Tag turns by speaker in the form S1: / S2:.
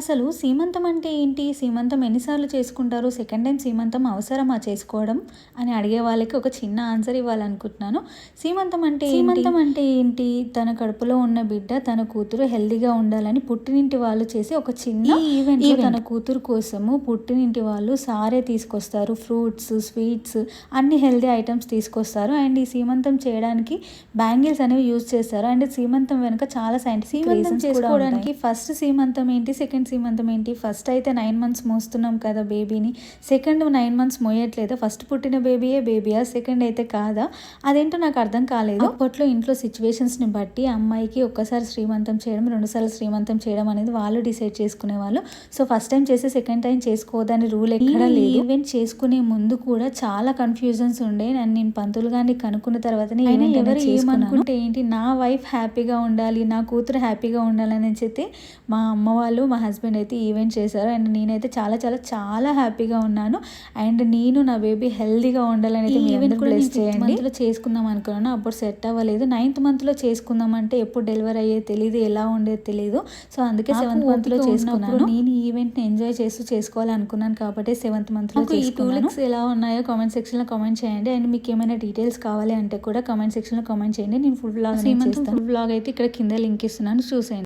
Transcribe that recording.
S1: అసలు సీమంతం అంటే ఏంటి? సీమంతం ఎన్నిసార్లు చేసుకుంటారు? సెకండ్ టైమ్ సీమంతం అవసరమా చేసుకోవడం? అని అడిగే వాళ్ళకి ఒక చిన్న ఆన్సర్ ఇవ్వాలనుకుంటున్నాను. సీమంతం అంటే ఏంటి? తన కడుపులో ఉన్న బిడ్డ తన కూతురు హెల్తీగా ఉండాలని పుట్టినింటి వాళ్ళు చేసే ఒక చిన్న ఈవెంట్. తన కూతురు కోసము పుట్టినింటి వాళ్ళు సారే తీసుకొస్తారు, ఫ్రూట్స్, స్వీట్స్ అన్ని హెల్తీ ఐటమ్స్ తీసుకొస్తారు. అండ్ ఈ సీమంతం చేయడానికి బ్యాంగిల్స్ అనేవి యూజ్ చేస్తారు. అండ్ సీమంతం వెనుక చాలా సైంటిఫిక్ రీజన్స్ చేసుకోవడానికి ఫస్ట్ సీమంతం ఏంటి, సెకండ్ సీమంతం ఏంటి? ఫస్ట్ అయితే 9 months మోస్తున్నాం కదా బేబీని, సెకండ్ 9 months మోయట్లేదా? ఫస్ట్ పుట్టిన బేబీయా, సెకండ్ అయితే కాదా? అదేంటో నాకు అర్థం కాలేదు. అప్పట్లో ఇంట్లో సిచ్యువేషన్స్ని బట్టి అమ్మాయికి ఒక్కసారి శ్రీమంతం చేయడం, 2 సార్లు శ్రీమంతం చేయడం అనేది వాళ్ళు డిసైడ్ చేసుకునేవాళ్ళు. సో ఫస్ట్ టైం చేసి సెకండ్ టైం చేసుకోవద్దని రూల్ ఎక్కడా లేదు. ఈవెంట్ చేసుకునే ముందు కూడా చాలా కన్ఫ్యూజన్స్ ఉండే. నేను పంతులు గారిని కనుక్కున్న తర్వాతనే ఎవరు ఏమనుకుంటే ఏంటి, నా వైఫ్ హ్యాపీగా ఉండాలి, నా కూతురు హ్యాపీగా ఉండాలని చెప్పి మా అమ్మ వాళ్ళు, మా హస్బెండ్ అయితే ఈవెంట్ చేశారు. అండ్ నేనైతే చాలా చాలా చాలా హ్యాపీగా ఉన్నాను. అండ్ నేను నా బేబీ హెల్తీగా ఉండాలని అయితే ఈవెంట్ కూడా మంత్లో చేసుకుందాం అనుకున్నాను. అప్పుడు సెట్ అవ్వలేదు. 9th monthలో చేసుకుందాం అంటే ఎప్పుడు డెలివరీ అయ్యేది తెలియదు, ఎలా ఉండేది తెలియదు. సో అందుకే 7th monthలో చేసుకున్నాను. నేను ఈ ఈవెంట్ని ఎంజాయ్ చేస్తూ చేసుకోవాలనుకున్నాను కాబట్టి 7th monthలో ఈ 2 లుక్స్ ఎలా ఉన్నాయో కామెంట్ సెక్షన్లో కామెంట్ చేయండి. అండ్ మీకు ఏమైనా డీటెయిల్స్ కావాలి అంటే కూడా కామెంట్ సెక్షన్లో కామెంట్ చేయండి. నేను ఫుల్ వ్లాగ్ అయితే ఇక్కడ కింద లింక్ ఇస్తున్నాను, చూసేయండి.